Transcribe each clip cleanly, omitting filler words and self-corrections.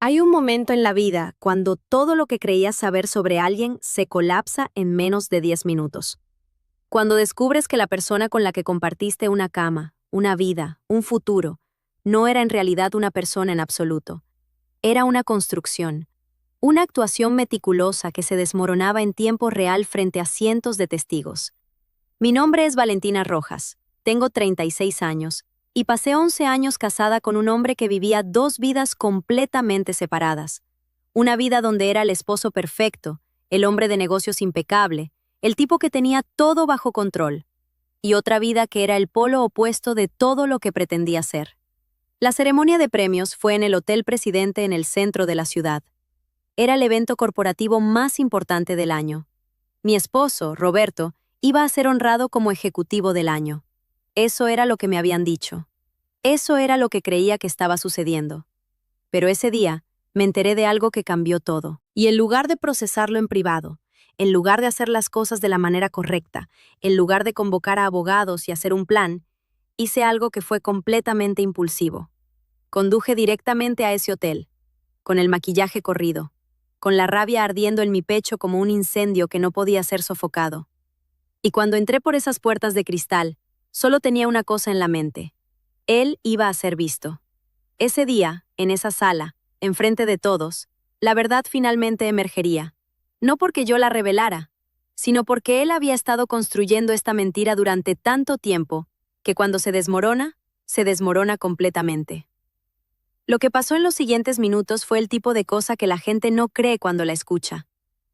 Hay un momento en la vida cuando todo lo que creías saber sobre alguien se colapsa en menos de 10 minutos. Cuando descubres que la persona con la que compartiste una cama, una vida, un futuro, no era en realidad una persona en absoluto. Era una construcción, una actuación meticulosa que se desmoronaba en tiempo real frente a cientos de testigos. Mi nombre es Valentina Rojas, tengo 36 años, y pasé 11 años casada con un hombre que vivía dos vidas completamente separadas. Una vida donde era el esposo perfecto, el hombre de negocios impecable, el tipo que tenía todo bajo control, y otra vida que era el polo opuesto de todo lo que pretendía ser. La ceremonia de premios fue en el Hotel Presidente en el centro de la ciudad. Era el evento corporativo más importante del año. Mi esposo, Roberto, iba a ser honrado como ejecutivo del año. Eso era lo que me habían dicho. Eso era lo que creía que estaba sucediendo. Pero ese día, me enteré de algo que cambió todo. Y en lugar de procesarlo en privado, en lugar de hacer las cosas de la manera correcta, en lugar de convocar a abogados y hacer un plan, hice algo que fue completamente impulsivo. Conduje directamente a ese hotel, con el maquillaje corrido, con la rabia ardiendo en mi pecho como un incendio que no podía ser sofocado. Y cuando entré por esas puertas de cristal, solo tenía una cosa en la mente. Él iba a ser visto. Ese día, en esa sala, enfrente de todos, la verdad finalmente emergería. No porque yo la revelara, sino porque él había estado construyendo esta mentira durante tanto tiempo, que cuando se desmorona completamente. Lo que pasó en los siguientes minutos fue el tipo de cosa que la gente no cree cuando la escucha.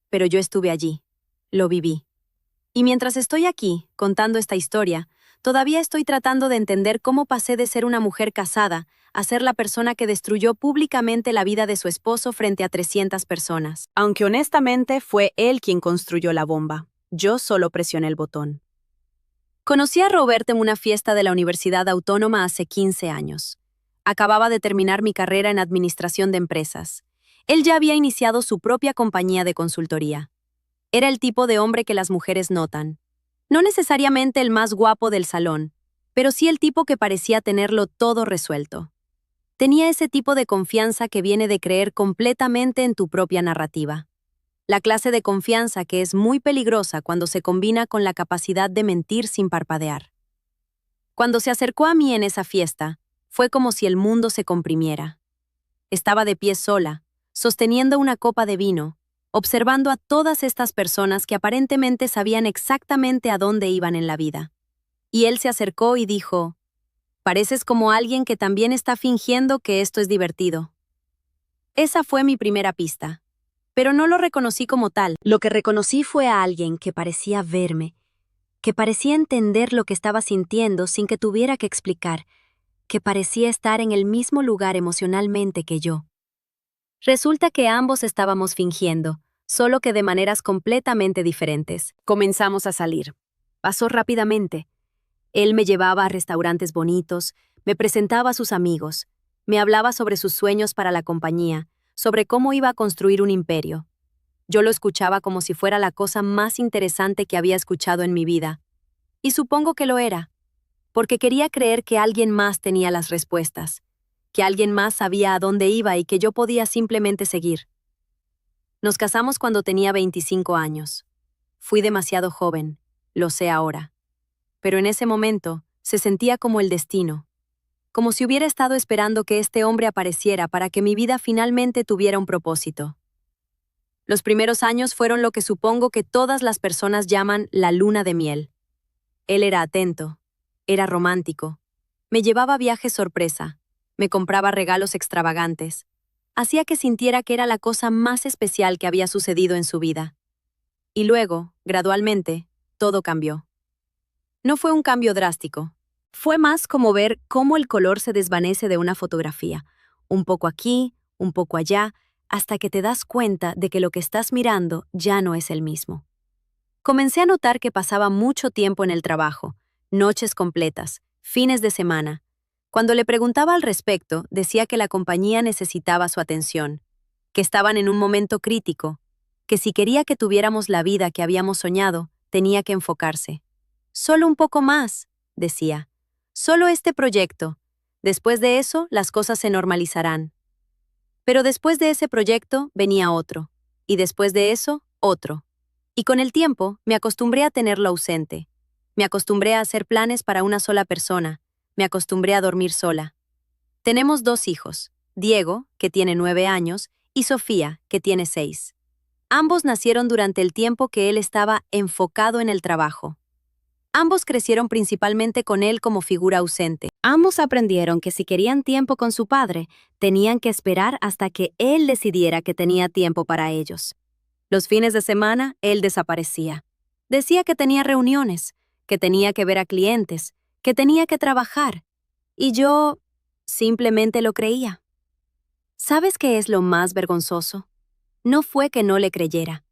Pero yo estuve allí. Lo viví. Y mientras estoy aquí, contando esta historia, todavía estoy tratando de entender cómo pasé de ser una mujer casada a ser la persona que destruyó públicamente la vida de su esposo frente a 300 personas. Aunque honestamente fue él quien construyó la bomba. Yo solo presioné el botón. Conocí a Roberto en una fiesta de la Universidad Autónoma hace 15 años. Acababa de terminar mi carrera en administración de empresas. Él ya había iniciado su propia compañía de consultoría. Era el tipo de hombre que las mujeres notan. No necesariamente el más guapo del salón, pero sí el tipo que parecía tenerlo todo resuelto. Tenía ese tipo de confianza que viene de creer completamente en tu propia narrativa. La clase de confianza que es muy peligrosa cuando se combina con la capacidad de mentir sin parpadear. Cuando se acercó a mí en esa fiesta, fue como si el mundo se comprimiera. Estaba de pie sola, sosteniendo una copa de vino, observando a todas estas personas que aparentemente sabían exactamente a dónde iban en la vida. Y él se acercó y dijo: «Pareces como alguien que también está fingiendo que esto es divertido». Esa fue mi primera pista. Pero no lo reconocí como tal. Lo que reconocí fue a alguien que parecía verme, que parecía entender lo que estaba sintiendo sin que tuviera que explicar, que parecía estar en el mismo lugar emocionalmente que yo. Resulta que ambos estábamos fingiendo, solo que de maneras completamente diferentes. Comenzamos a salir. Pasó rápidamente. Él me llevaba a restaurantes bonitos, me presentaba a sus amigos, me hablaba sobre sus sueños para la compañía, sobre cómo iba a construir un imperio. Yo lo escuchaba como si fuera la cosa más interesante que había escuchado en mi vida. Y supongo que lo era, porque quería creer que alguien más tenía las respuestas, que alguien más sabía a dónde iba y que yo podía simplemente seguir. Nos casamos cuando tenía 25 años. Fui demasiado joven, lo sé ahora. Pero en ese momento se sentía como el destino, como si hubiera estado esperando que este hombre apareciera para que mi vida finalmente tuviera un propósito. Los primeros años fueron lo que supongo que todas las personas llaman la luna de miel. Él era atento, era romántico, me llevaba a viajes sorpresa, me compraba regalos extravagantes, hacía que sintiera que era la cosa más especial que había sucedido en su vida. Y luego, gradualmente, todo cambió. No fue un cambio drástico. Fue más como ver cómo el color se desvanece de una fotografía, un poco aquí, un poco allá, hasta que te das cuenta de que lo que estás mirando ya no es el mismo. Comencé a notar que pasaba mucho tiempo en el trabajo, noches completas, fines de semana. Cuando le preguntaba al respecto, decía que la compañía necesitaba su atención, que estaban en un momento crítico, que si quería que tuviéramos la vida que habíamos soñado, tenía que enfocarse. Solo un poco más, decía. Solo este proyecto. Después de eso, las cosas se normalizarán. Pero después de ese proyecto venía otro, y después de eso, otro. Y con el tiempo me acostumbré a tenerlo ausente. Me acostumbré a hacer planes para una sola persona. Me acostumbré a dormir sola. Tenemos 2 hijos, Diego, que tiene 9 años, y Sofía, que tiene 6. Ambos nacieron durante el tiempo que él estaba enfocado en el trabajo. Ambos crecieron principalmente con él como figura ausente. Ambos aprendieron que si querían tiempo con su padre, tenían que esperar hasta que él decidiera que tenía tiempo para ellos. Los fines de semana, él desaparecía. Decía que tenía reuniones, que tenía que ver a clientes, que tenía que trabajar. Y yo simplemente lo creía. ¿Sabes qué es lo más vergonzoso? No fue que no le creyera.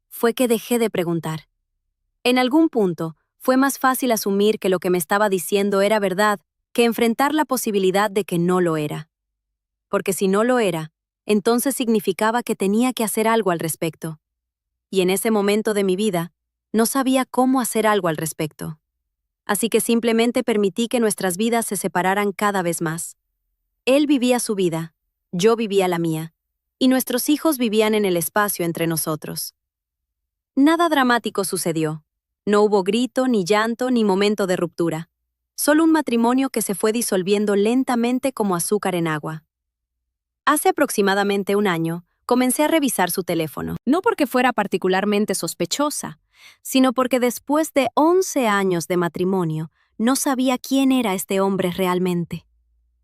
Fue que dejé de preguntar. En algún punto, fue más fácil asumir que lo que me estaba diciendo era verdad que enfrentar la posibilidad de que no lo era. Porque si no lo era, entonces significaba que tenía que hacer algo al respecto. Y en ese momento de mi vida, no sabía cómo hacer algo al respecto. Así que simplemente permití que nuestras vidas se separaran cada vez más. Él vivía su vida, yo vivía la mía, y nuestros hijos vivían en el espacio entre nosotros. Nada dramático sucedió. No hubo grito, ni llanto, ni momento de ruptura. Solo un matrimonio que se fue disolviendo lentamente como azúcar en agua. Hace aproximadamente un año, comencé a revisar su teléfono. No porque fuera particularmente sospechosa, sino porque después de 11 años de matrimonio, no sabía quién era este hombre realmente.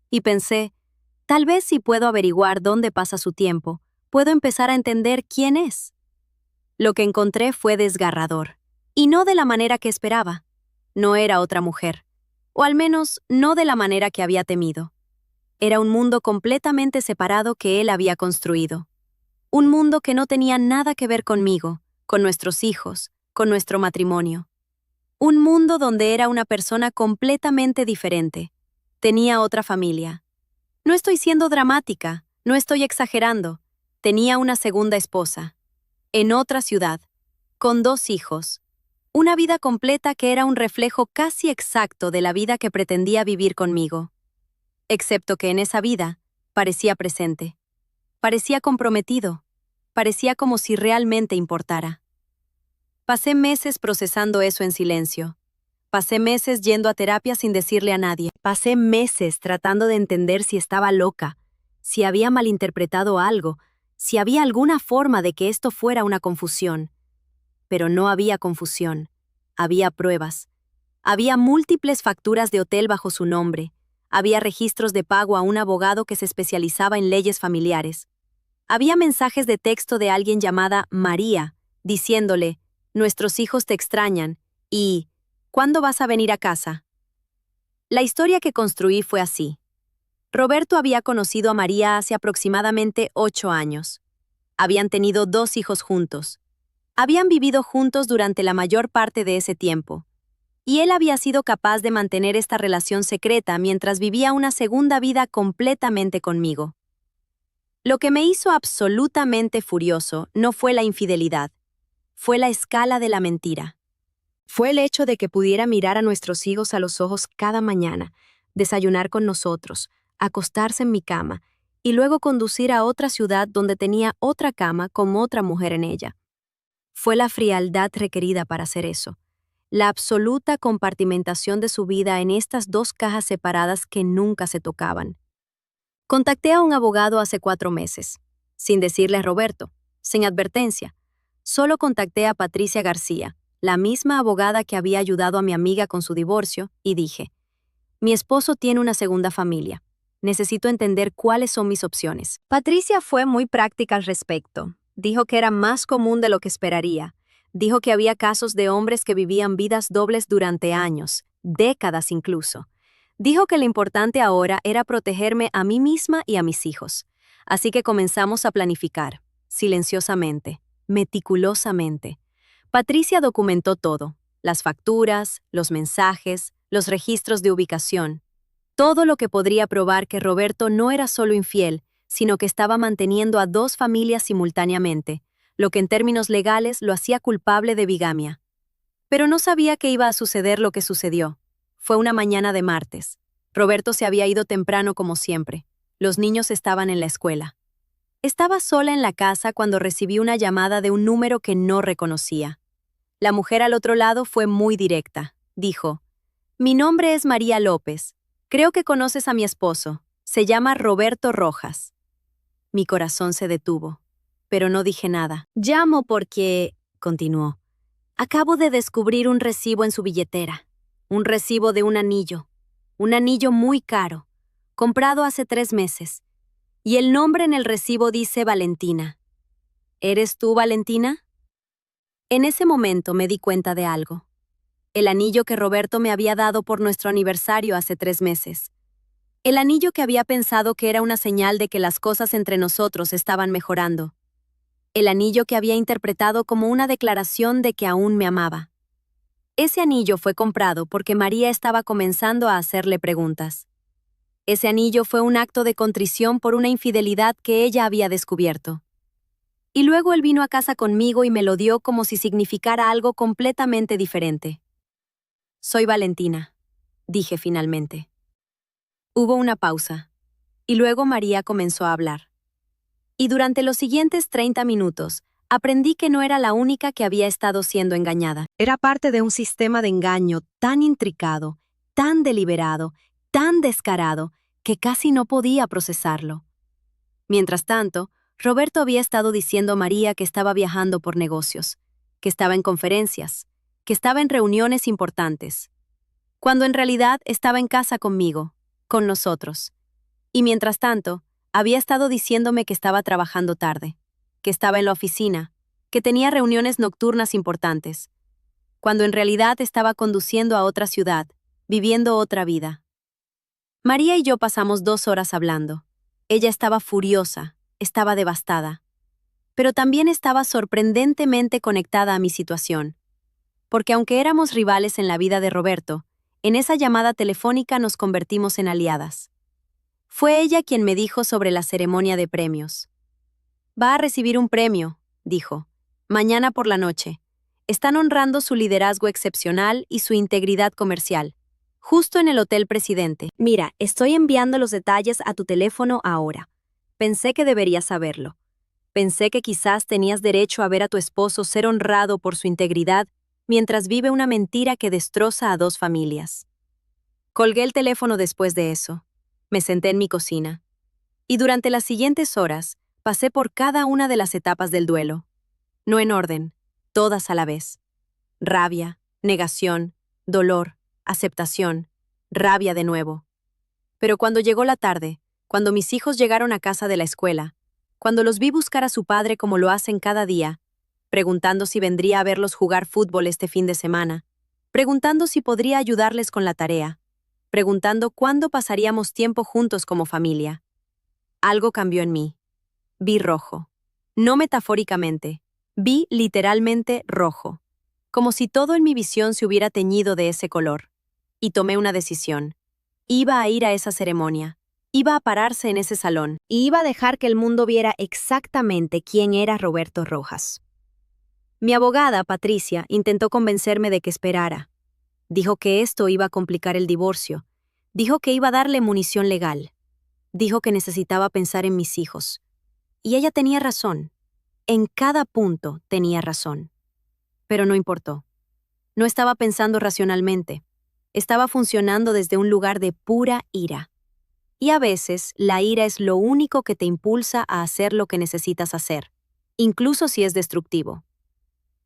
Y pensé, tal vez si puedo averiguar dónde pasa su tiempo, puedo empezar a entender quién es. Lo que encontré fue desgarrador, y no de la manera que esperaba. No era otra mujer, o al menos no de la manera que había temido. Era un mundo completamente separado que él había construido. Un mundo que no tenía nada que ver conmigo, con nuestros hijos, con nuestro matrimonio. Un mundo donde era una persona completamente diferente. Tenía otra familia. No estoy siendo dramática, no estoy exagerando. Tenía una segunda esposa. En otra ciudad, con 2 hijos. Una vida completa que era un reflejo casi exacto de la vida que pretendía vivir conmigo. Excepto que en esa vida, parecía presente. Parecía comprometido. Parecía como si realmente importara. Pasé meses procesando eso en silencio. Pasé meses yendo a terapia sin decirle a nadie. Pasé meses tratando de entender si estaba loca, si había malinterpretado algo, si había alguna forma de que esto fuera una confusión. Pero no había confusión. Había pruebas. Había múltiples facturas de hotel bajo su nombre. Había registros de pago a un abogado que se especializaba en leyes familiares. Había mensajes de texto de alguien llamada María, diciéndole, «Nuestros hijos te extrañan» y «¿Cuándo vas a venir a casa?». La historia que construí fue así. Roberto había conocido a María hace aproximadamente 8 años. Habían tenido 2 hijos juntos. Habían vivido juntos durante la mayor parte de ese tiempo. Y él había sido capaz de mantener esta relación secreta mientras vivía una segunda vida completamente conmigo. Lo que me hizo absolutamente furioso no fue la infidelidad, fue la escala de la mentira. Fue el hecho de que pudiera mirar a nuestros hijos a los ojos cada mañana, desayunar con nosotros, acostarse en mi cama y luego conducir a otra ciudad donde tenía otra cama con otra mujer en ella. Fue la frialdad requerida para hacer eso, la absoluta compartimentación de su vida en estas 2 cajas separadas que nunca se tocaban. Contacté a un abogado hace 4 meses, sin decirle a Roberto, sin advertencia. Solo contacté a Patricia García, la misma abogada que había ayudado a mi amiga con su divorcio, y dije, mi esposo tiene una segunda familia. Necesito entender cuáles son mis opciones. Patricia fue muy práctica al respecto. Dijo que era más común de lo que esperaría. Dijo que había casos de hombres que vivían vidas dobles durante años, décadas incluso. Dijo que lo importante ahora era protegerme a mí misma y a mis hijos. Así que comenzamos a planificar, silenciosamente, meticulosamente. Patricia documentó todo, las facturas, los mensajes, los registros de ubicación. Todo lo que podría probar que Roberto no era solo infiel, sino que estaba manteniendo a 2 familias simultáneamente, lo que en términos legales lo hacía culpable de bigamia. Pero no sabía que iba a suceder lo que sucedió. Fue una mañana de martes. Roberto se había ido temprano como siempre. Los niños estaban en la escuela. Estaba sola en la casa cuando recibí una llamada de un número que no reconocía. La mujer al otro lado fue muy directa. Dijo: «Mi nombre es María López. Creo que conoces a mi esposo. Se llama Roberto Rojas». Mi corazón se detuvo, pero no dije nada. «Llamo porque», continuó, «acabo de descubrir un recibo en su billetera. Un recibo de un anillo. Un anillo muy caro, comprado hace 3 meses. Y el nombre en el recibo dice Valentina. ¿Eres tú, Valentina?». En ese momento me di cuenta de algo. El anillo que Roberto me había dado por nuestro aniversario hace 3 meses. El anillo que había pensado que era una señal de que las cosas entre nosotros estaban mejorando. El anillo que había interpretado como una declaración de que aún me amaba. Ese anillo fue comprado porque María estaba comenzando a hacerle preguntas. Ese anillo fue un acto de contrición por una infidelidad que ella había descubierto. Y luego él vino a casa conmigo y me lo dio como si significara algo completamente diferente. «Soy Valentina», dije finalmente. Hubo una pausa, y luego María comenzó a hablar. Y durante los siguientes 30 minutos, aprendí que no era la única que había estado siendo engañada. Era parte de un sistema de engaño tan intricado, tan deliberado, tan descarado, que casi no podía procesarlo. Mientras tanto, Roberto había estado diciendo a María que estaba viajando por negocios, que estaba en conferencias, que estaba en reuniones importantes, cuando en realidad estaba en casa conmigo, con nosotros. Y mientras tanto, había estado diciéndome que estaba trabajando tarde, que estaba en la oficina, que tenía reuniones nocturnas importantes, cuando en realidad estaba conduciendo a otra ciudad, viviendo otra vida. María y yo pasamos 2 horas hablando. Ella estaba furiosa, estaba devastada, pero también estaba sorprendentemente conectada a mi situación, porque aunque éramos rivales en la vida de Roberto, en esa llamada telefónica nos convertimos en aliadas. Fue ella quien me dijo sobre la ceremonia de premios. «Va a recibir un premio», dijo, «mañana por la noche. Están honrando su liderazgo excepcional y su integridad comercial, justo en el Hotel Presidente. Mira, estoy enviando los detalles a tu teléfono ahora. Pensé que deberías saberlo. Pensé que quizás tenías derecho a ver a tu esposo ser honrado por su integridad mientras vive una mentira que destroza a 2 familias». Colgué el teléfono después de eso. Me senté en mi cocina. Y durante las siguientes horas, pasé por cada una de las etapas del duelo. No en orden, todas a la vez. Rabia, negación, dolor, aceptación, rabia de nuevo. Pero cuando llegó la tarde, cuando mis hijos llegaron a casa de la escuela, cuando los vi buscar a su padre como lo hacen cada día, preguntando si vendría a verlos jugar fútbol este fin de semana, preguntando si podría ayudarles con la tarea, preguntando cuándo pasaríamos tiempo juntos como familia. Algo cambió en mí. Vi rojo. No metafóricamente, vi literalmente rojo. Como si todo en mi visión se hubiera teñido de ese color. Y tomé una decisión. Iba a ir a esa ceremonia. Iba a pararse en ese salón. Y iba a dejar que el mundo viera exactamente quién era Roberto Rojas. Mi abogada, Patricia, intentó convencerme de que esperara. Dijo que esto iba a complicar el divorcio. Dijo que iba a darle munición legal. Dijo que necesitaba pensar en mis hijos. Y ella tenía razón. En cada punto tenía razón. Pero no importó. No estaba pensando racionalmente. Estaba funcionando desde un lugar de pura ira. Y a veces, la ira es lo único que te impulsa a hacer lo que necesitas hacer, incluso si es destructivo.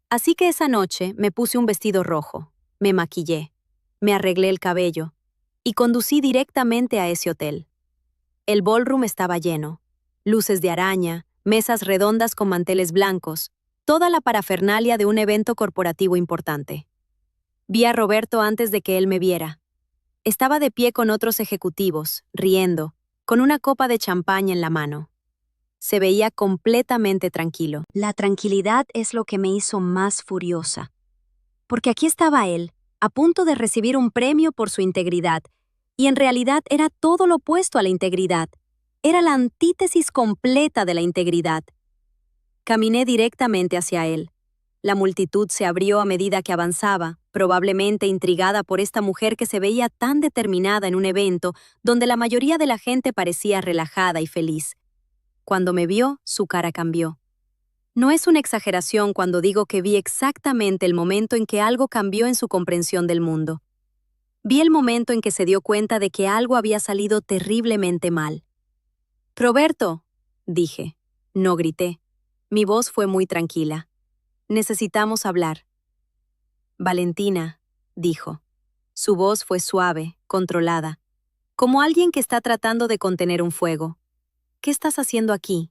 Así que esa noche me puse un vestido rojo, me maquillé, me arreglé el cabello y conducí directamente a ese hotel. El ballroom estaba lleno. Luces de araña, mesas redondas con manteles blancos, toda la parafernalia de un evento corporativo importante. Vi a Roberto antes de que él me viera. Estaba de pie con otros ejecutivos, riendo, con una copa de champaña en la mano. Se veía completamente tranquilo. La tranquilidad es lo que me hizo más furiosa. Porque aquí estaba él, a punto de recibir un premio por su integridad, y en realidad era todo lo opuesto a la integridad. Era la antítesis completa de la integridad. Caminé directamente hacia él. La multitud se abrió a medida que avanzaba, probablemente intrigada por esta mujer que se veía tan determinada en un evento donde la mayoría de la gente parecía relajada y feliz. Cuando me vio, su cara cambió. No es una exageración cuando digo que vi exactamente el momento en que algo cambió en su comprensión del mundo. Vi el momento en que se dio cuenta de que algo había salido terriblemente mal. «Roberto», dije. No grité. Mi voz fue muy tranquila. «Necesitamos hablar». «Valentina», dijo. Su voz fue suave, controlada, como alguien que está tratando de contener un fuego. «¿Qué estás haciendo aquí?»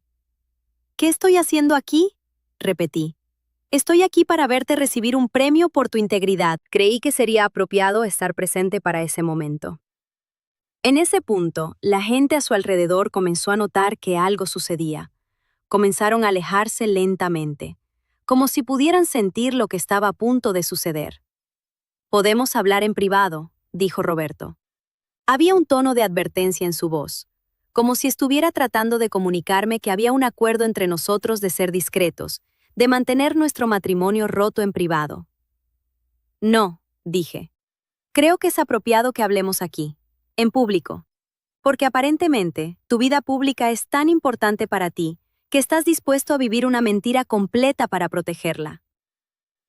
«¿Qué estoy haciendo aquí?», repetí. «Estoy aquí para verte recibir un premio por tu integridad». Creí que sería apropiado estar presente para ese momento. En ese punto, la gente a su alrededor comenzó a notar que algo sucedía. Comenzaron a alejarse lentamente, como si pudieran sentir lo que estaba a punto de suceder. «Podemos hablar en privado», dijo Roberto. Había un tono de advertencia en su voz, como si estuviera tratando de comunicarme que había un acuerdo entre nosotros de ser discretos, de mantener nuestro matrimonio roto en privado. «No», dije. «Creo que es apropiado que hablemos aquí, en público, porque aparentemente tu vida pública es tan importante para ti que estás dispuesto a vivir una mentira completa para protegerla».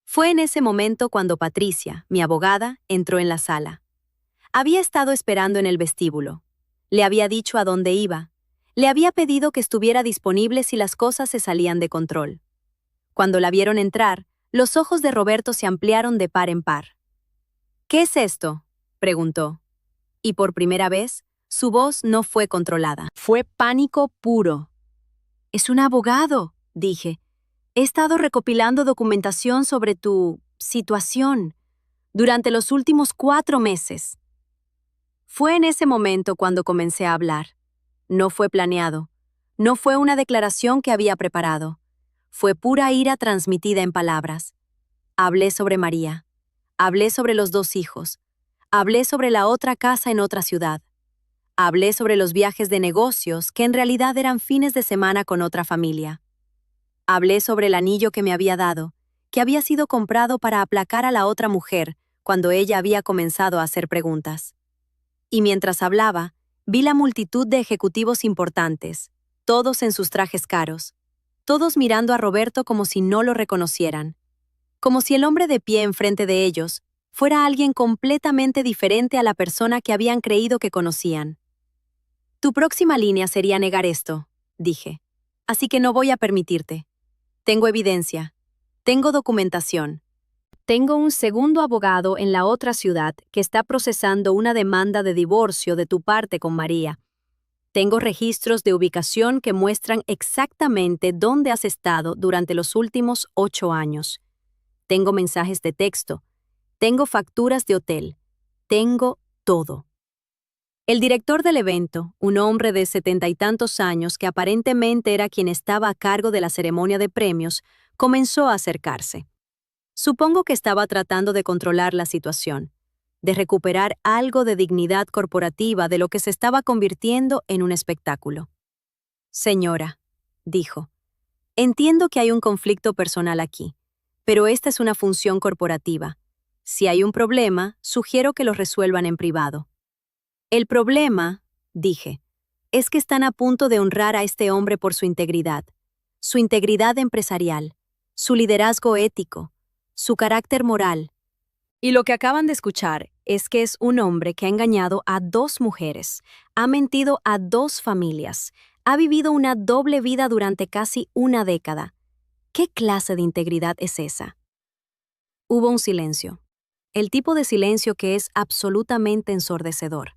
Fue en ese momento cuando Patricia, mi abogada, entró en la sala. Había estado esperando en el vestíbulo. Le había dicho a dónde iba. Le había pedido que estuviera disponible si las cosas se salían de control. Cuando la vieron entrar, los ojos de Roberto se ampliaron de par en par. «¿Qué es esto?», preguntó. Y por primera vez, su voz no fue controlada. Fue pánico puro. «Es un abogado», dije. «He estado recopilando documentación sobre tu situación durante los últimos 4 meses». Fue en ese momento cuando comencé a hablar. No fue planeado. No fue una declaración que había preparado. Fue pura ira transmitida en palabras. Hablé sobre María. Hablé sobre los 2 hijos. Hablé sobre la otra casa en otra ciudad. Hablé sobre los viajes de negocios que en realidad eran fines de semana con otra familia. Hablé sobre el anillo que me había dado, que había sido comprado para aplacar a la otra mujer cuando ella había comenzado a hacer preguntas. Y mientras hablaba, vi la multitud de ejecutivos importantes, todos en sus trajes caros, todos mirando a Roberto como si no lo reconocieran, como si el hombre de pie enfrente de ellos fuera alguien completamente diferente a la persona que habían creído que conocían. «Tu próxima línea sería negar esto», dije. «Así que no voy a permitirte. Tengo evidencia. Tengo documentación. Tengo un segundo abogado en la otra ciudad que está procesando una demanda de divorcio de tu parte con María. Tengo registros de ubicación que muestran exactamente dónde has estado durante los últimos 8 años. Tengo mensajes de texto. Tengo facturas de hotel. Tengo todo». El director del evento, un hombre de 70 y tantos años que aparentemente era quien estaba a cargo de la ceremonia de premios, comenzó a acercarse. Supongo que estaba tratando de controlar la situación, de recuperar algo de dignidad corporativa de lo que se estaba convirtiendo en un espectáculo. «Señora», dijo, «entiendo que hay un conflicto personal aquí, pero esta es una función corporativa. Si hay un problema, sugiero que lo resuelvan en privado». «El problema», dije, «es que están a punto de honrar a este hombre por su integridad empresarial, su liderazgo ético, su carácter moral. Y lo que acaban de escuchar es que es un hombre que ha engañado a 2 mujeres, ha mentido a 2 familias, ha vivido una doble vida durante casi una década. ¿Qué clase de integridad es esa?». Hubo un silencio. El tipo de silencio que es absolutamente ensordecedor.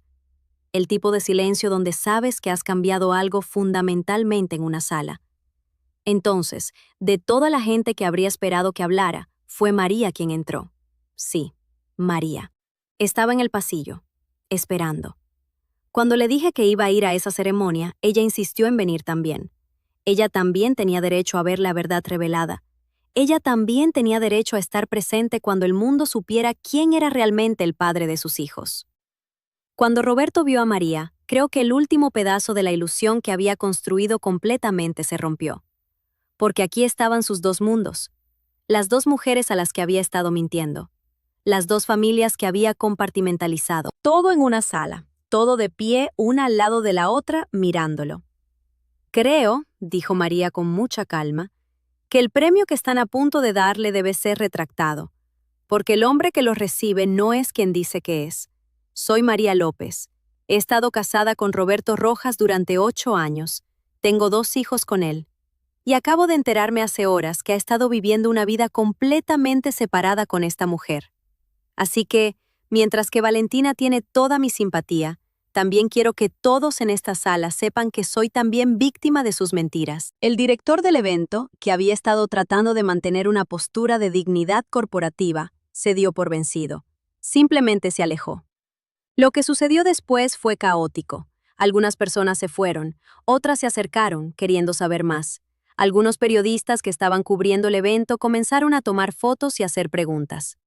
El tipo de silencio donde sabes que has cambiado algo fundamentalmente en una sala. Entonces, de toda la gente que habría esperado que hablara, fue María quien entró. Sí, María. Estaba en el pasillo, esperando. Cuando le dije que iba a ir a esa ceremonia, ella insistió en venir también. Ella también tenía derecho a ver la verdad revelada. Ella también tenía derecho a estar presente cuando el mundo supiera quién era realmente el padre de sus hijos. Cuando Roberto vio a María, creo que el último pedazo de la ilusión que había construido completamente se rompió. Porque aquí estaban sus 2 mundos. Las 2 mujeres a las que había estado mintiendo. Las 2 familias que había compartimentalizado. Todo en una sala, todo de pie una al lado de la otra, mirándolo. «Creo», dijo María con mucha calma, que el premio que están a punto de darle debe ser retractado, porque el hombre que lo recibe no es quien dice que es. Soy María López. He estado casada con Roberto Rojas durante 8 años. Tengo 2 hijos con él. Y acabo de enterarme hace horas que ha estado viviendo una vida completamente separada con esta mujer. Así que, mientras que Valentina tiene toda mi simpatía, también quiero que todos en esta sala sepan que soy también víctima de sus mentiras. El director del evento, que había estado tratando de mantener una postura de dignidad corporativa, se dio por vencido. Simplemente se alejó. Lo que sucedió después fue caótico. Algunas personas se fueron, otras se acercaron, queriendo saber más. Algunos periodistas que estaban cubriendo el evento comenzaron a tomar fotos y hacer preguntas.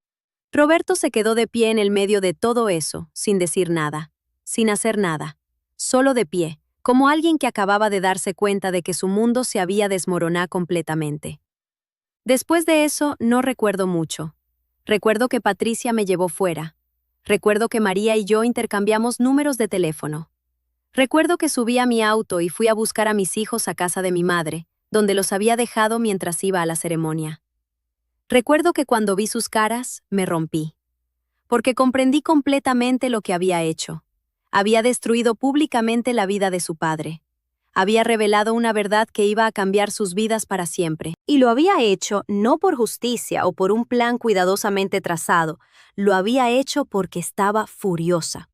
Roberto se quedó de pie en el medio de todo eso, sin decir nada, sin hacer nada, solo de pie, como alguien que acababa de darse cuenta de que su mundo se había desmoronado completamente. Después de eso, no recuerdo mucho. Recuerdo que Patricia me llevó fuera. Recuerdo que María y yo intercambiamos números de teléfono. Recuerdo que subí a mi auto y fui a buscar a mis hijos a casa de mi madre, donde los había dejado mientras iba a la ceremonia. Recuerdo que cuando vi sus caras, me rompí. Porque comprendí completamente lo que había hecho. Había destruido públicamente la vida de su padre. Había revelado una verdad que iba a cambiar sus vidas para siempre. Y lo había hecho no por justicia o por un plan cuidadosamente trazado. Lo había hecho porque estaba furiosa.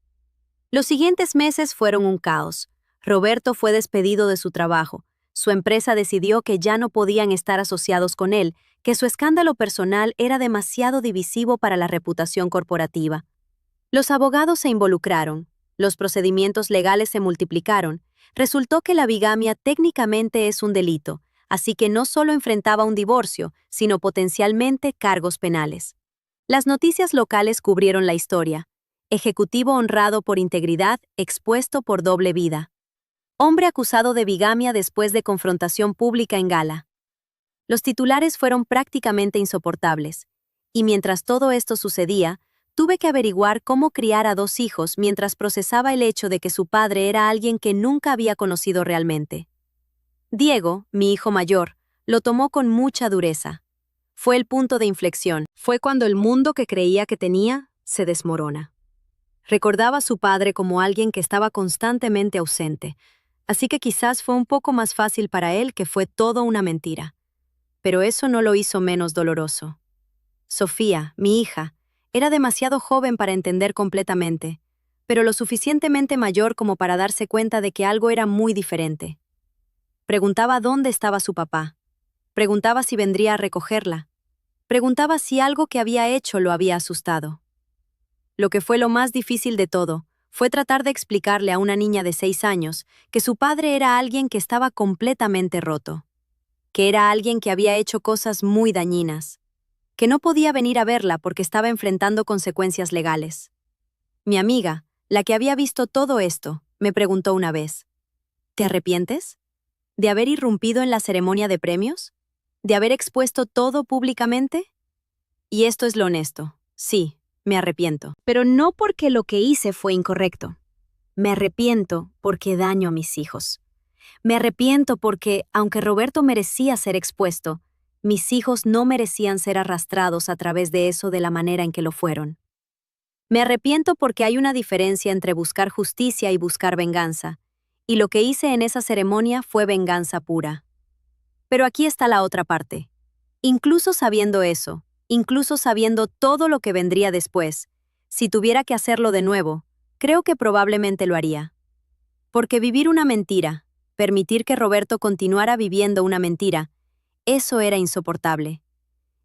Los siguientes meses fueron un caos. Roberto fue despedido de su trabajo. Su empresa decidió que ya no podían estar asociados con él, que su escándalo personal era demasiado divisivo para la reputación corporativa. Los abogados se involucraron, los procedimientos legales se multiplicaron. Resultó que la bigamia técnicamente es un delito, así que no solo enfrentaba un divorcio, sino potencialmente cargos penales. Las noticias locales cubrieron la historia. Ejecutivo honrado por integridad, expuesto por doble vida. Hombre acusado de bigamia después de confrontación pública en gala. Los titulares fueron prácticamente insoportables. Y mientras todo esto sucedía, tuve que averiguar cómo criar a 2 hijos mientras procesaba el hecho de que su padre era alguien que nunca había conocido realmente. Diego, mi hijo mayor, lo tomó con mucha dureza. Fue el punto de inflexión. Fue cuando el mundo que creía que tenía se desmorona. Recordaba a su padre como alguien que estaba constantemente ausente, así que quizás fue un poco más fácil para él que fue todo una mentira. Pero eso no lo hizo menos doloroso. Sofía, mi hija, era demasiado joven para entender completamente, pero lo suficientemente mayor como para darse cuenta de que algo era muy diferente. Preguntaba dónde estaba su papá. Preguntaba si vendría a recogerla. Preguntaba si algo que había hecho lo había asustado. Lo que fue lo más difícil de todo fue tratar de explicarle a una niña de 6 años que su padre era alguien que estaba completamente roto, que era alguien que había hecho cosas muy dañinas, que no podía venir a verla porque estaba enfrentando consecuencias legales. Mi amiga, la que había visto todo esto, me preguntó una vez, ¿te arrepientes? ¿De haber irrumpido en la ceremonia de premios? ¿De haber expuesto todo públicamente? Y esto es lo honesto, sí. Me arrepiento, pero no porque lo que hice fue incorrecto. Me arrepiento porque daño a mis hijos. Me arrepiento porque, aunque Roberto merecía ser expuesto, mis hijos no merecían ser arrastrados a través de eso de la manera en que lo fueron. Me arrepiento porque hay una diferencia entre buscar justicia y buscar venganza, y lo que hice en esa ceremonia fue venganza pura. Pero aquí está la otra parte. Incluso sabiendo eso, incluso sabiendo todo lo que vendría después, si tuviera que hacerlo de nuevo, creo que probablemente lo haría. Porque vivir una mentira, permitir que Roberto continuara viviendo una mentira, eso era insoportable.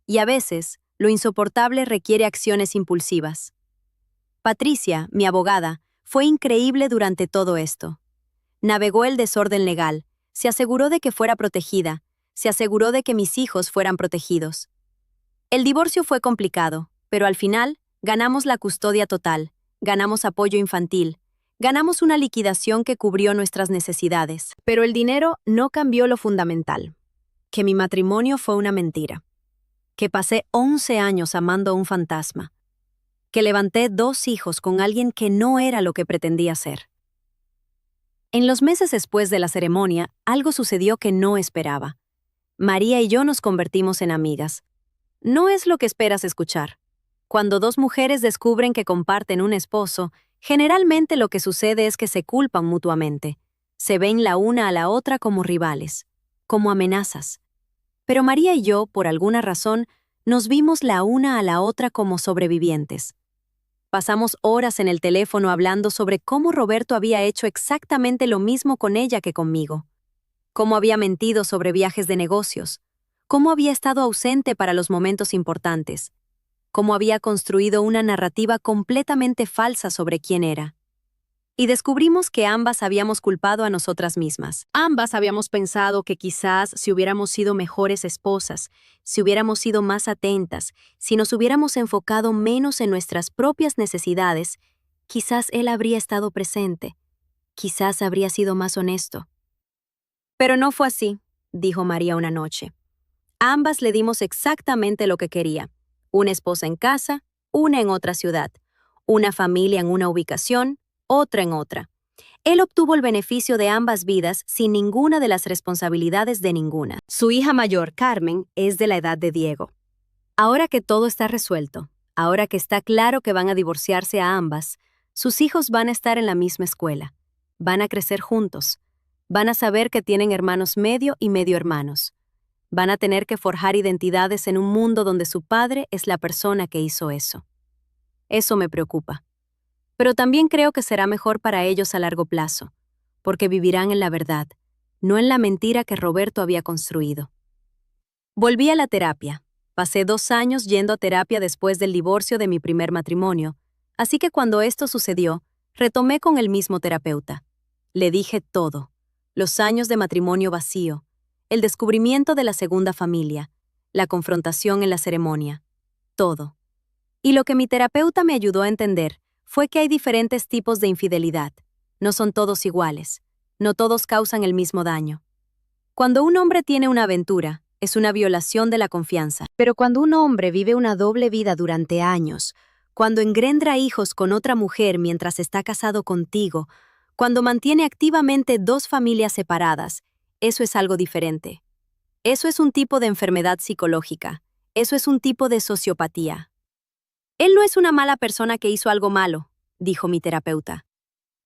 Y a veces, lo insoportable requiere acciones impulsivas. Patricia, mi abogada, fue increíble durante todo esto. Navegó el desorden legal, se aseguró de que fuera protegida, se aseguró de que mis hijos fueran protegidos. El divorcio fue complicado, pero al final, ganamos la custodia total, ganamos apoyo infantil, ganamos una liquidación que cubrió nuestras necesidades. Pero el dinero no cambió lo fundamental, que mi matrimonio fue una mentira, que pasé 11 años amando a un fantasma, que levanté 2 hijos con alguien que no era lo que pretendía ser. En los meses después de la ceremonia, algo sucedió que no esperaba. María y yo nos convertimos en amigas. No es lo que esperas escuchar. Cuando dos mujeres descubren que comparten un esposo, generalmente lo que sucede es que se culpan mutuamente. Se ven la una a la otra como rivales, como amenazas. Pero María y yo, por alguna razón, nos vimos la una a la otra como sobrevivientes. Pasamos horas en el teléfono hablando sobre cómo Roberto había hecho exactamente lo mismo con ella que conmigo. Cómo había mentido sobre viajes de negocios. Cómo había estado ausente para los momentos importantes. Cómo había construido una narrativa completamente falsa sobre quién era. Y descubrimos que ambas habíamos culpado a nosotras mismas. Ambas habíamos pensado que quizás si hubiéramos sido mejores esposas, si hubiéramos sido más atentas, si nos hubiéramos enfocado menos en nuestras propias necesidades, quizás él habría estado presente, quizás habría sido más honesto. Pero no fue así, dijo María una noche. Ambas le dimos exactamente lo que quería. Una esposa en casa, una en otra ciudad. Una familia en una ubicación, otra en otra. Él obtuvo el beneficio de ambas vidas sin ninguna de las responsabilidades de ninguna. Su hija mayor, Carmen, es de la edad de Diego. Ahora que todo está resuelto, ahora que está claro que van a divorciarse a ambas, sus hijos van a estar en la misma escuela. Van a crecer juntos. Van a saber que tienen hermanos medio y medio hermanos. Van a tener que forjar identidades en un mundo donde su padre es la persona que hizo eso. Eso me preocupa. Pero también creo que será mejor para ellos a largo plazo, porque vivirán en la verdad, no en la mentira que Roberto había construido. Volví a la terapia. Pasé 2 años yendo a terapia después del divorcio de mi primer matrimonio, así que cuando esto sucedió, retomé con el mismo terapeuta. Le dije todo: los años de matrimonio vacío, el descubrimiento de la segunda familia, la confrontación en la ceremonia, todo. Y lo que mi terapeuta me ayudó a entender fue que hay diferentes tipos de infidelidad. No son todos iguales. No todos causan el mismo daño. Cuando un hombre tiene una aventura, es una violación de la confianza. Pero cuando un hombre vive una doble vida durante años, cuando engendra hijos con otra mujer mientras está casado contigo, cuando mantiene activamente 2 familias separadas, eso es algo diferente. Eso es un tipo de enfermedad psicológica. Eso es un tipo de sociopatía. Él no es una mala persona que hizo algo malo, dijo mi terapeuta.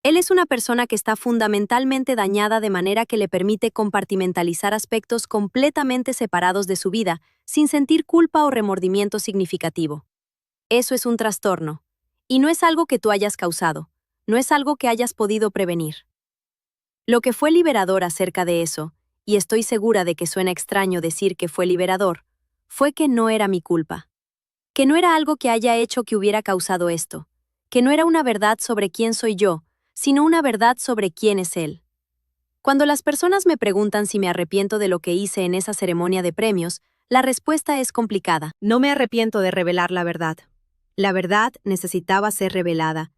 Él es una persona que está fundamentalmente dañada de manera que le permite compartimentalizar aspectos completamente separados de su vida, sin sentir culpa o remordimiento significativo. Eso es un trastorno. Y no es algo que tú hayas causado. No es algo que hayas podido prevenir. Lo que fue liberador acerca de eso, y estoy segura de que suena extraño decir que fue liberador, fue que no era mi culpa. Que no era algo que haya hecho que hubiera causado esto, que no era una verdad sobre quién soy yo, sino una verdad sobre quién es él. Cuando las personas me preguntan si me arrepiento de lo que hice en esa ceremonia de premios, la respuesta es complicada. No me arrepiento de revelar la verdad. La verdad necesitaba ser revelada,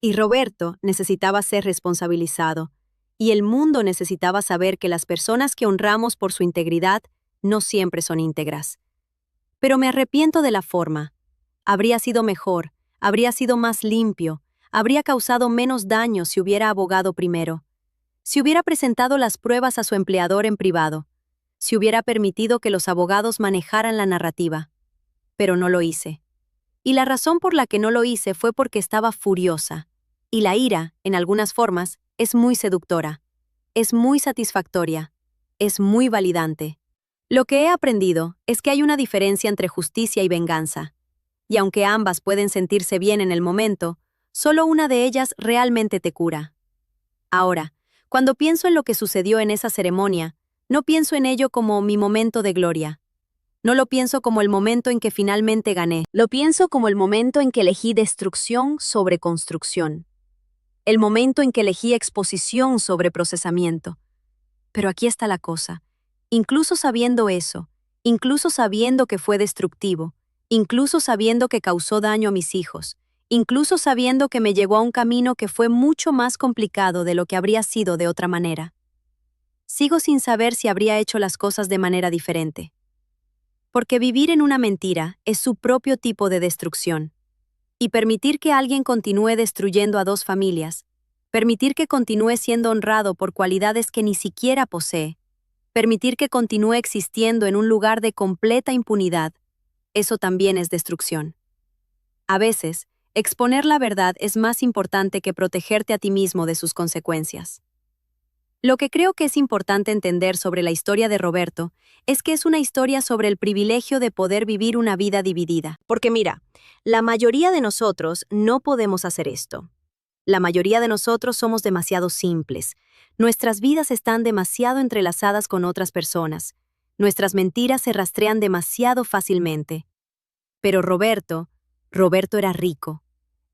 y Roberto necesitaba ser responsabilizado, y el mundo necesitaba saber que las personas que honramos por su integridad no siempre son íntegras. Pero me arrepiento de la forma. Habría sido mejor, habría sido más limpio, habría causado menos daño si hubiera abogado primero, si hubiera presentado las pruebas a su empleador en privado, si hubiera permitido que los abogados manejaran la narrativa. Pero no lo hice. Y la razón por la que no lo hice fue porque estaba furiosa. Y la ira, en algunas formas, es muy seductora, es muy satisfactoria, es muy validante. Lo que he aprendido es que hay una diferencia entre justicia y venganza. Y aunque ambas pueden sentirse bien en el momento, solo una de ellas realmente te cura. Ahora, cuando pienso en lo que sucedió en esa ceremonia, no pienso en ello como mi momento de gloria. No lo pienso como el momento en que finalmente gané. Lo pienso como el momento en que elegí destrucción sobre construcción. El momento en que elegí exposición sobre procesamiento. Pero aquí está la cosa. Incluso sabiendo eso, incluso sabiendo que fue destructivo, incluso sabiendo que causó daño a mis hijos, incluso sabiendo que me llevó a un camino que fue mucho más complicado de lo que habría sido de otra manera. Sigo sin saber si habría hecho las cosas de manera diferente. Porque vivir en una mentira es su propio tipo de destrucción. Y permitir que alguien continúe destruyendo a 2 familias, permitir que continúe siendo honrado por cualidades que ni siquiera posee, permitir que continúe existiendo en un lugar de completa impunidad, eso también es destrucción. A veces, exponer la verdad es más importante que protegerte a ti mismo de sus consecuencias. Lo que creo que es importante entender sobre la historia de Roberto es que es una historia sobre el privilegio de poder vivir una vida dividida. Porque mira, la mayoría de nosotros no podemos hacer esto. La mayoría de nosotros somos demasiado simples. Nuestras vidas están demasiado entrelazadas con otras personas. Nuestras mentiras se rastrean demasiado fácilmente. Pero Roberto era rico.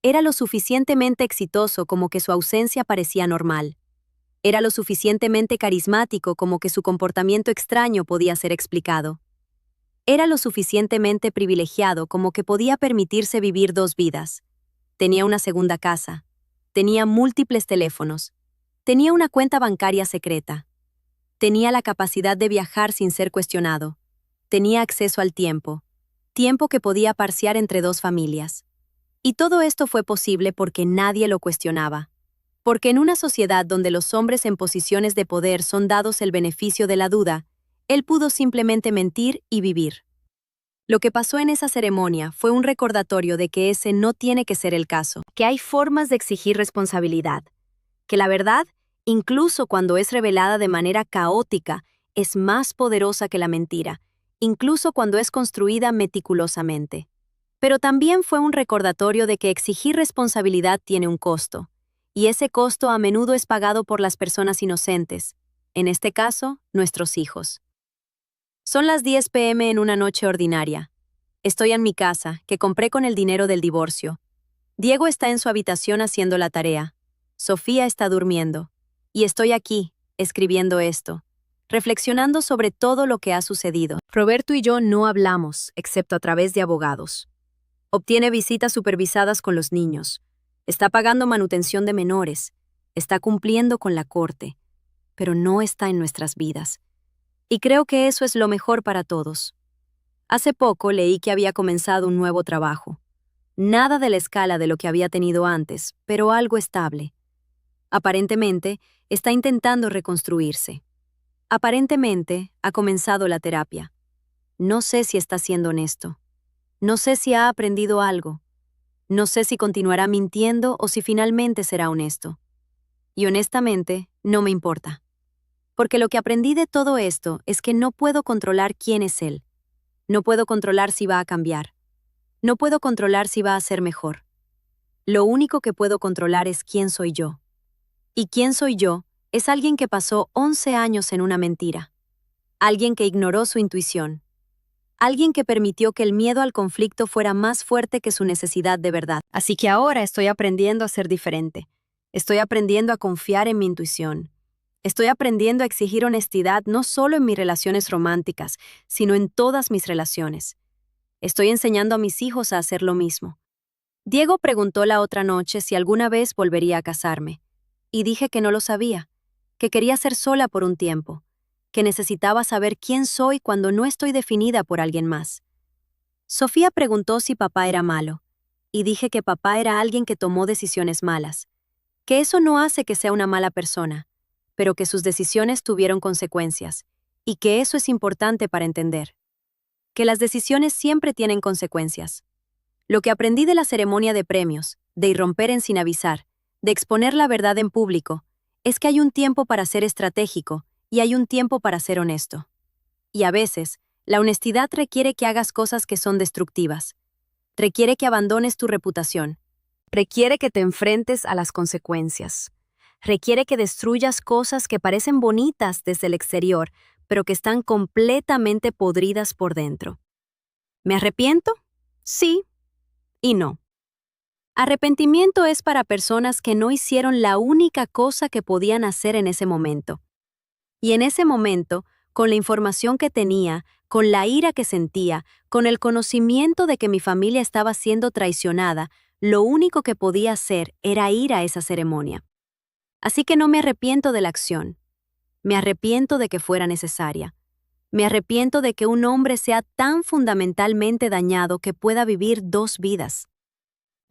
Era lo suficientemente exitoso como que su ausencia parecía normal. Era lo suficientemente carismático como que su comportamiento extraño podía ser explicado. Era lo suficientemente privilegiado como que podía permitirse vivir dos vidas. Tenía una segunda casa. Tenía múltiples teléfonos. Tenía una cuenta bancaria secreta. Tenía la capacidad de viajar sin ser cuestionado. Tenía acceso al tiempo. Tiempo que podía parciar entre dos familias. Y todo esto fue posible porque nadie lo cuestionaba. Porque en una sociedad donde los hombres en posiciones de poder son dados el beneficio de la duda, él pudo simplemente mentir y vivir. Lo que pasó en esa ceremonia fue un recordatorio de que ese no tiene que ser el caso, que hay formas de exigir responsabilidad, que la verdad, incluso cuando es revelada de manera caótica, es más poderosa que la mentira, incluso cuando es construida meticulosamente. Pero también fue un recordatorio de que exigir responsabilidad tiene un costo, y ese costo a menudo es pagado por las personas inocentes, en este caso, nuestros hijos. Son las 10 p.m. en una noche ordinaria. Estoy en mi casa, que compré con el dinero del divorcio. Diego está en su habitación haciendo la tarea. Sofía está durmiendo. Y estoy aquí, escribiendo esto, reflexionando sobre todo lo que ha sucedido. Roberto y yo no hablamos, excepto a través de abogados. Obtiene visitas supervisadas con los niños. Está pagando manutención de menores. Está cumpliendo con la corte. Pero no está en nuestras vidas. Y creo que eso es lo mejor para todos. Hace poco leí que había comenzado un nuevo trabajo. Nada de la escala de lo que había tenido antes, pero algo estable. Aparentemente, está intentando reconstruirse. Aparentemente, ha comenzado la terapia. No sé si está siendo honesto. No sé si ha aprendido algo. No sé si continuará mintiendo o si finalmente será honesto. Y honestamente, no me importa. Porque lo que aprendí de todo esto es que no puedo controlar quién es él. No puedo controlar si va a cambiar. No puedo controlar si va a ser mejor. Lo único que puedo controlar es quién soy yo. Y quién soy yo es alguien que pasó 11 años en una mentira. Alguien que ignoró su intuición. Alguien que permitió que el miedo al conflicto fuera más fuerte que su necesidad de verdad. Así que ahora estoy aprendiendo a ser diferente. Estoy aprendiendo a confiar en mi intuición. Estoy aprendiendo a exigir honestidad no solo en mis relaciones románticas, sino en todas mis relaciones. Estoy enseñando a mis hijos a hacer lo mismo. Diego preguntó la otra noche si alguna vez volvería a casarme. Y dije que no lo sabía, que quería ser sola por un tiempo, que necesitaba saber quién soy cuando no estoy definida por alguien más. Sofía preguntó si papá era malo, y dije que papá era alguien que tomó decisiones malas, que eso no hace que sea una mala persona, pero que sus decisiones tuvieron consecuencias, y que eso es importante para entender. Que las decisiones siempre tienen consecuencias. Lo que aprendí de la ceremonia de premios, de irromper en sin avisar, de exponer la verdad en público, es que hay un tiempo para ser estratégico y hay un tiempo para ser honesto. Y a veces, la honestidad requiere que hagas cosas que son destructivas. Requiere que abandones tu reputación. Requiere que te enfrentes a las consecuencias. Requiere que destruyas cosas que parecen bonitas desde el exterior, pero que están completamente podridas por dentro. ¿Me arrepiento? Sí y no. Arrepentimiento es para personas que no hicieron la única cosa que podían hacer en ese momento. Y en ese momento, con la información que tenía, con la ira que sentía, con el conocimiento de que mi familia estaba siendo traicionada, lo único que podía hacer era ir a esa ceremonia. Así que no me arrepiento de la acción. Me arrepiento de que fuera necesaria. Me arrepiento de que un hombre sea tan fundamentalmente dañado que pueda vivir dos vidas.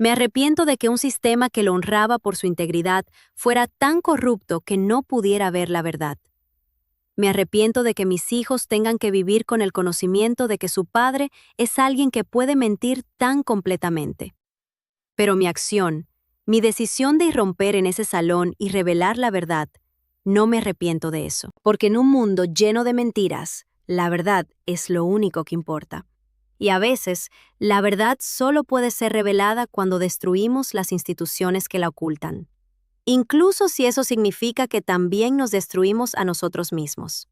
Me arrepiento de que un sistema que lo honraba por su integridad fuera tan corrupto que no pudiera ver la verdad. Me arrepiento de que mis hijos tengan que vivir con el conocimiento de que su padre es alguien que puede mentir tan completamente. Pero mi acción, mi decisión de irromper en ese salón y revelar la verdad, no me arrepiento de eso, porque en un mundo lleno de mentiras, la verdad es lo único que importa. Y a veces, la verdad solo puede ser revelada cuando destruimos las instituciones que la ocultan, incluso si eso significa que también nos destruimos a nosotros mismos.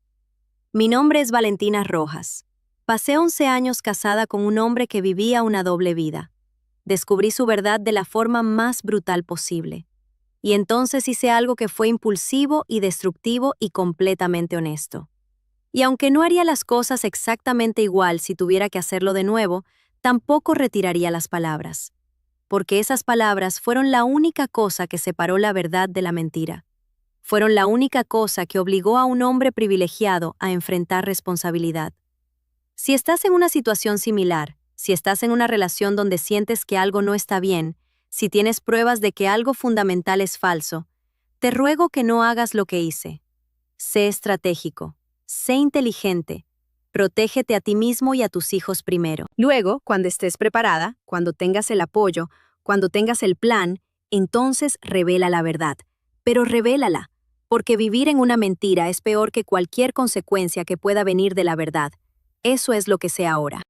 Mi nombre es Valentina Rojas. Pasé 11 años casada con un hombre que vivía una doble vida. Descubrí su verdad de la forma más brutal posible. Y entonces hice algo que fue impulsivo y destructivo y completamente honesto. Y aunque no haría las cosas exactamente igual si tuviera que hacerlo de nuevo, tampoco retiraría las palabras. Porque esas palabras fueron la única cosa que separó la verdad de la mentira. Fueron la única cosa que obligó a un hombre privilegiado a enfrentar responsabilidad. Si estás en una situación similar, si estás en una relación donde sientes que algo no está bien, si tienes pruebas de que algo fundamental es falso, te ruego que no hagas lo que hice. Sé estratégico, sé inteligente, protégete a ti mismo y a tus hijos primero. Luego, cuando estés preparada, cuando tengas el apoyo, cuando tengas el plan, entonces revela la verdad. Pero revélala, porque vivir en una mentira es peor que cualquier consecuencia que pueda venir de la verdad. Eso es lo que sé ahora.